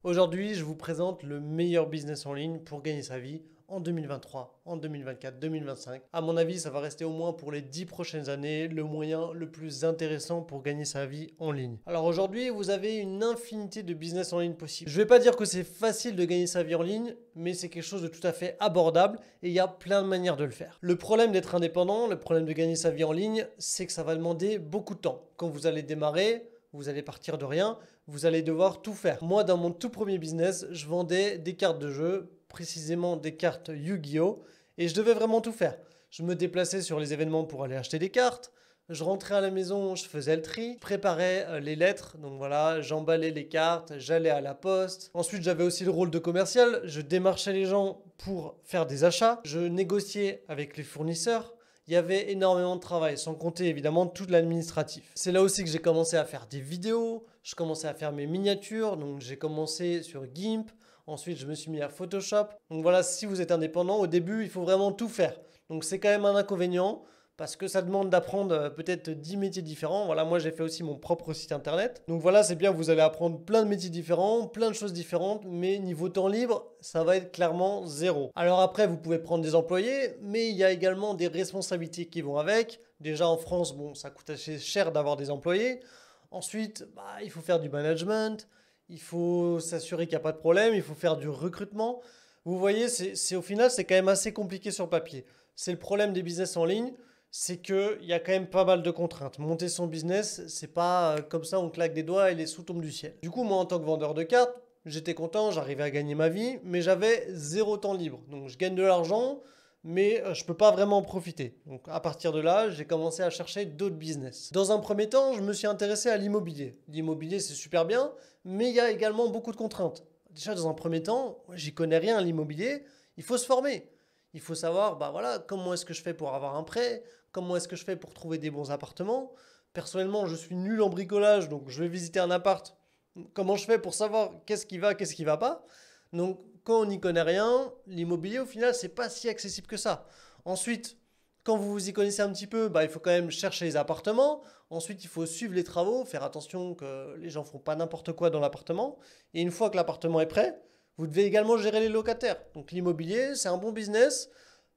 Aujourd'hui, je vous présente le meilleur business en ligne pour gagner sa vie en 2023, en 2024, 2025. À mon avis, ça va rester au moins pour les 10 prochaines années le moyen le plus intéressant pour gagner sa vie en ligne. Alors aujourd'hui, vous avez une infinité de business en ligne possibles. Je ne vais pas dire que c'est facile de gagner sa vie en ligne, mais c'est quelque chose de tout à fait abordable et il y a plein de manières de le faire. Le problème d'être indépendant, le problème de gagner sa vie en ligne, c'est que ça va demander beaucoup de temps. Quand vous allez démarrer, vous allez partir de rien, vous allez devoir tout faire. Moi, dans mon tout premier business, je vendais des cartes de jeu, précisément des cartes Yu-Gi-Oh! Et je devais vraiment tout faire. Je me déplaçais sur les événements pour aller acheter des cartes. Je rentrais à la maison, je faisais le tri, je préparais les lettres, donc voilà, j'emballais les cartes, j'allais à la poste. Ensuite, j'avais aussi le rôle de commercial, je démarchais les gens pour faire des achats, je négociais avec les fournisseurs. Il y avait énormément de travail, sans compter évidemment tout l'administratif. C'est là aussi que j'ai commencé à faire des vidéos, je commençais à faire mes miniatures, donc j'ai commencé sur GIMP, ensuite je me suis mis à Photoshop. Donc voilà, si vous êtes indépendant, au début, il faut vraiment tout faire. Donc c'est quand même un inconvénient, parce que ça demande d'apprendre peut-être 10 métiers différents. Voilà, moi j'ai fait aussi mon propre site internet. Donc voilà, c'est bien, vous allez apprendre plein de métiers différents, plein de choses différentes, mais niveau temps libre, ça va être clairement zéro. Alors après, vous pouvez prendre des employés, mais il y a également des responsabilités qui vont avec. Déjà en France, bon, ça coûte assez cher d'avoir des employés. Ensuite, il faut faire du management, il faut s'assurer qu'il n'y a pas de problème, il faut faire du recrutement. Vous voyez, au final, c'est quand même assez compliqué sur papier. C'est le problème des business en ligne, c'est qu'il y a quand même pas mal de contraintes. Monter son business, c'est pas comme ça, on claque des doigts et les sous tombent du ciel. Du coup, moi, en tant que vendeur de cartes, j'étais content, j'arrivais à gagner ma vie, mais j'avais zéro temps libre. Donc, je gagne de l'argent, mais je ne peux pas vraiment en profiter. Donc, à partir de là, j'ai commencé à chercher d'autres business. Dans un premier temps, je me suis intéressé à l'immobilier. L'immobilier, c'est super bien, mais il y a également beaucoup de contraintes. Déjà, dans un premier temps, j'y connais rien à l'immobilier, il faut se former. Il faut savoir, voilà, comment est-ce que je fais pour avoir un prêt, comment est-ce que je fais pour trouver des bons appartements. Personnellement, je suis nul en bricolage, donc je vais visiter un appart. Comment je fais pour savoir qu'est-ce qui va pas? Donc, quand on n'y connaît rien, l'immobilier, au final, c'est pas si accessible que ça. Ensuite, quand vous vous y connaissez un petit peu, il faut quand même chercher les appartements. Ensuite, il faut suivre les travaux, faire attention que les gens ne font pas n'importe quoi dans l'appartement. Et une fois que l'appartement est prêt, vous devez également gérer les locataires. Donc l'immobilier, c'est un bon business,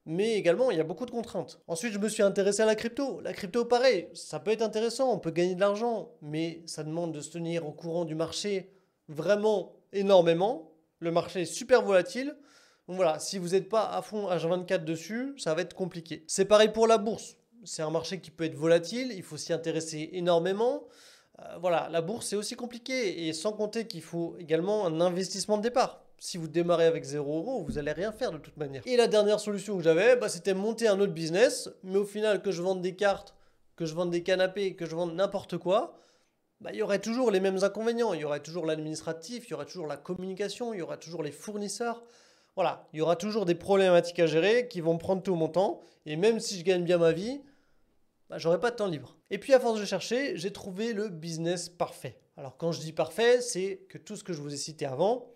mais également, il y a beaucoup de contraintes. Ensuite, je me suis intéressé à la crypto. La crypto, pareil, ça peut être intéressant, on peut gagner de l'argent, mais ça demande de se tenir au courant du marché vraiment énormément. Le marché est super volatile. Donc voilà, si vous n'êtes pas à fond H24 dessus, ça va être compliqué. C'est pareil pour la bourse. C'est un marché qui peut être volatile, il faut s'y intéresser énormément. Voilà, la bourse, c'est aussi compliqué. Et sans compter qu'il faut également un investissement de départ. Si vous démarrez avec 0 €, vous n'allez rien faire de toute manière. Et la dernière solution que j'avais, c'était monter un autre business. Mais au final, que je vende des cartes, que je vende des canapés, que je vende n'importe quoi, il y aurait toujours les mêmes inconvénients. Il y aurait toujours l'administratif, il y aurait toujours la communication, il y aura toujours les fournisseurs. Voilà, il y aura toujours des problématiques à gérer qui vont prendre tout mon temps. Et même si je gagne bien ma vie, j'aurai pas de temps libre. Et puis à force de chercher, j'ai trouvé le business parfait. Alors quand je dis parfait, c'est que tout ce que je vous ai cité avant,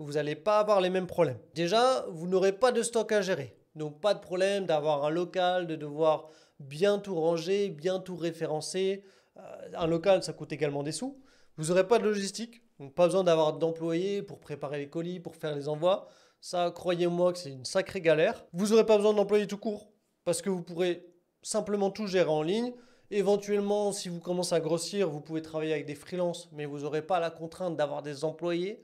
vous n'allez pas avoir les mêmes problèmes. Déjà, vous n'aurez pas de stock à gérer. Donc pas de problème d'avoir un local, de devoir bien tout ranger, bien tout référencer. Un local, ça coûte également des sous. Vous n'aurez pas de logistique, donc pas besoin d'avoir d'employés pour préparer les colis, pour faire les envois. Ça, croyez-moi que c'est une sacrée galère. Vous n'aurez pas besoin d'employés tout court, parce que vous pourrez simplement tout gérer en ligne. Éventuellement, si vous commencez à grossir, vous pouvez travailler avec des freelances, mais vous n'aurez pas la contrainte d'avoir des employés.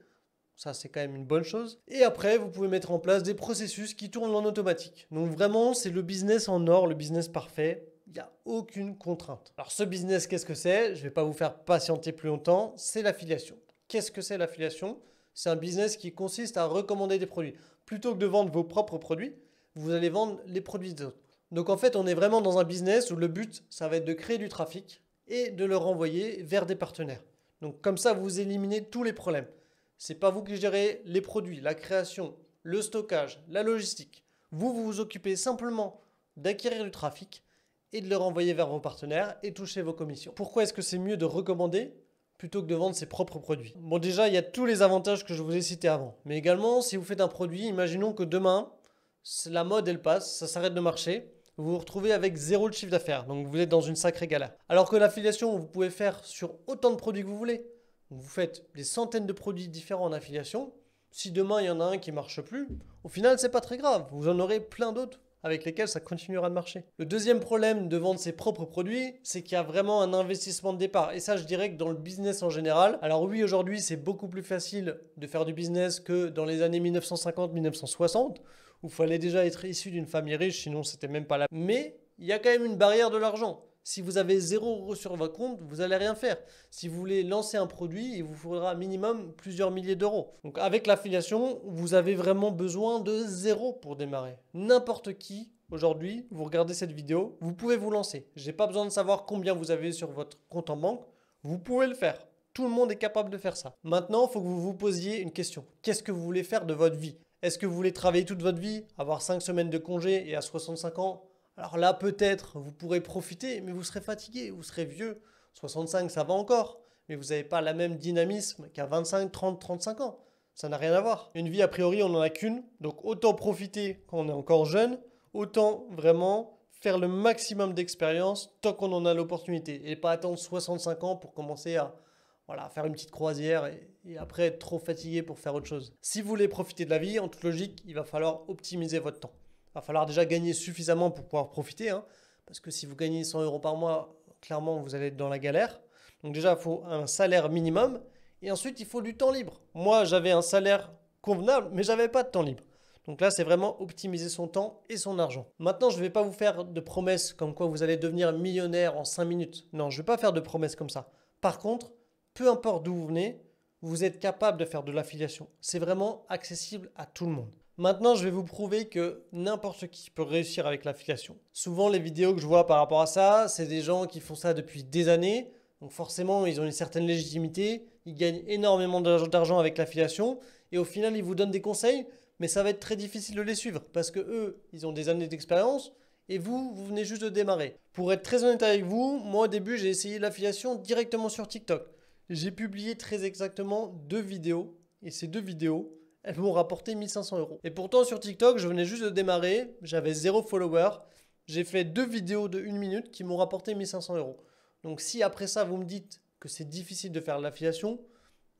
Ça, c'est quand même une bonne chose. Et après, vous pouvez mettre en place des processus qui tournent en automatique. Donc vraiment, c'est le business en or, le business parfait. Il n'y a aucune contrainte. Alors ce business, qu'est-ce que c'est? Je ne vais pas vous faire patienter plus longtemps. C'est l'affiliation. Qu'est-ce que c'est l'affiliation? C'est un business qui consiste à recommander des produits. Plutôt que de vendre vos propres produits, vous allez vendre les produits des autres. Donc en fait, on est vraiment dans un business où le but, ça va être de créer du trafic et de le renvoyer vers des partenaires. Donc comme ça, vous éliminez tous les problèmes. C'est pas vous qui gérez les produits, la création, le stockage, la logistique. Vous vous occupez simplement d'acquérir du trafic et de le renvoyer vers vos partenaires et toucher vos commissions. Pourquoi est-ce que c'est mieux de recommander plutôt que de vendre ses propres produits? Bon, déjà, il y a tous les avantages que je vous ai cités avant. Mais également, si vous faites un produit, imaginons que demain, la mode, elle passe, ça s'arrête de marcher. Vous vous retrouvez avec zéro de chiffre d'affaires. Donc, vous êtes dans une sacrée galère. Alors que l'affiliation, vous pouvez faire sur autant de produits que vous voulez. Vous faites des centaines de produits différents en affiliation. Si demain il y en a un qui ne marche plus, au final c'est pas très grave, vous en aurez plein d'autres avec lesquels ça continuera de marcher. Le deuxième problème de vendre ses propres produits, c'est qu'il y a vraiment un investissement de départ. Et ça, je dirais que dans le business en général, alors oui, aujourd'hui, c'est beaucoup plus facile de faire du business que dans les années 1950-1960, où il fallait déjà être issu d'une famille riche, sinon c'était même pas là. Mais il y a quand même une barrière de l'argent. Si vous avez 0 € sur votre compte, vous n'allez rien faire. Si vous voulez lancer un produit, il vous faudra minimum plusieurs milliers d'euros. Donc avec l'affiliation, vous avez vraiment besoin de 0 pour démarrer. N'importe qui, aujourd'hui, vous regardez cette vidéo, vous pouvez vous lancer. Je n'ai pas besoin de savoir combien vous avez sur votre compte en banque. Vous pouvez le faire. Tout le monde est capable de faire ça. Maintenant, il faut que vous vous posiez une question. Qu'est-ce que vous voulez faire de votre vie? Est-ce que vous voulez travailler toute votre vie, avoir 5 semaines de congé et à 65 ans, alors là, peut-être, vous pourrez profiter, mais vous serez fatigué, vous serez vieux. 65, ça va encore, mais vous n'avez pas le même dynamisme qu'à 25, 30, 35 ans. Ça n'a rien à voir. Une vie, a priori, on n'en a qu'une. Donc autant profiter quand on est encore jeune, autant vraiment faire le maximum d'expérience tant qu'on en a l'opportunité. Et pas attendre 65 ans pour commencer à faire une petite croisière et après être trop fatigué pour faire autre chose. Si vous voulez profiter de la vie, en toute logique, il va falloir optimiser votre temps. Il va falloir déjà gagner suffisamment pour pouvoir profiter, parce que si vous gagnez 100 € par mois, clairement, vous allez être dans la galère. Donc déjà, il faut un salaire minimum et ensuite, il faut du temps libre. Moi, j'avais un salaire convenable, mais je n'avais pas de temps libre. Donc là, c'est vraiment optimiser son temps et son argent. Maintenant, je ne vais pas vous faire de promesses comme quoi vous allez devenir millionnaire en 5 minutes. Non, je ne vais pas faire de promesses comme ça. Par contre, peu importe d'où vous venez, vous êtes capable de faire de l'affiliation. C'est vraiment accessible à tout le monde. Maintenant, je vais vous prouver que n'importe qui peut réussir avec l'affiliation. Souvent, les vidéos que je vois par rapport à ça, c'est des gens qui font ça depuis des années. Donc forcément, ils ont une certaine légitimité. Ils gagnent énormément d'argent avec l'affiliation. Et au final, ils vous donnent des conseils, mais ça va être très difficile de les suivre parce que eux, ils ont des années d'expérience et vous venez juste de démarrer. Pour être très honnête avec vous, moi au début, j'ai essayé l'affiliation directement sur TikTok. J'ai publié très exactement 2 vidéos et ces 2 vidéos, elles m'ont rapporté 1500 €. Et pourtant, sur TikTok, je venais juste de démarrer, j'avais 0 follower. J'ai fait 2 vidéos de 1 minute qui m'ont rapporté 1500 €. Donc, si après ça, vous me dites que c'est difficile de faire de l'affiliation,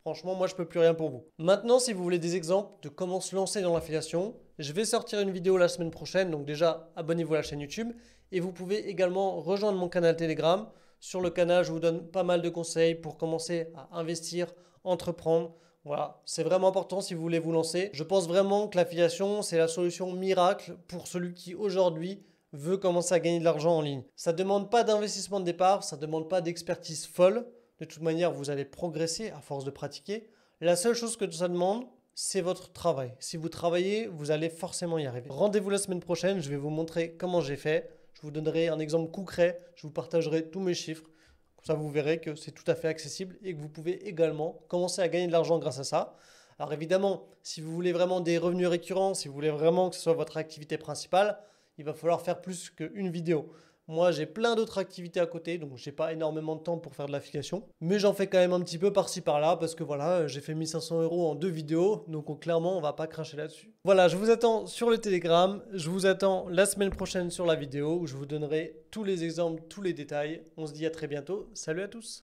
franchement, moi, je ne peux plus rien pour vous. Maintenant, si vous voulez des exemples de comment se lancer dans l'affiliation, je vais sortir une vidéo la semaine prochaine. Donc déjà, abonnez-vous à la chaîne YouTube. Et vous pouvez également rejoindre mon canal Telegram. Sur le canal, je vous donne pas mal de conseils pour commencer à investir, entreprendre. Voilà, c'est vraiment important si vous voulez vous lancer. Je pense vraiment que l'affiliation, c'est la solution miracle pour celui qui aujourd'hui veut commencer à gagner de l'argent en ligne. Ça ne demande pas d'investissement de départ, ça ne demande pas d'expertise folle. De toute manière, vous allez progresser à force de pratiquer. La seule chose que ça demande, c'est votre travail. Si vous travaillez, vous allez forcément y arriver. Rendez-vous la semaine prochaine, je vais vous montrer comment j'ai fait. Je vous donnerai un exemple concret, je vous partagerai tous mes chiffres. Comme ça, vous verrez que c'est tout à fait accessible et que vous pouvez également commencer à gagner de l'argent grâce à ça. Alors évidemment, si vous voulez vraiment des revenus récurrents, si vous voulez vraiment que ce soit votre activité principale, il va falloir faire plus qu'une vidéo. Moi, j'ai plein d'autres activités à côté, donc j'ai pas énormément de temps pour faire de l'affiliation. Mais j'en fais quand même un petit peu par-ci par-là, parce que voilà, j'ai fait 1500 € en 2 vidéos, donc clairement, on va pas cracher là-dessus. Voilà, je vous attends sur le Telegram, je vous attends la semaine prochaine sur la vidéo, où je vous donnerai tous les exemples, tous les détails. On se dit à très bientôt, salut à tous!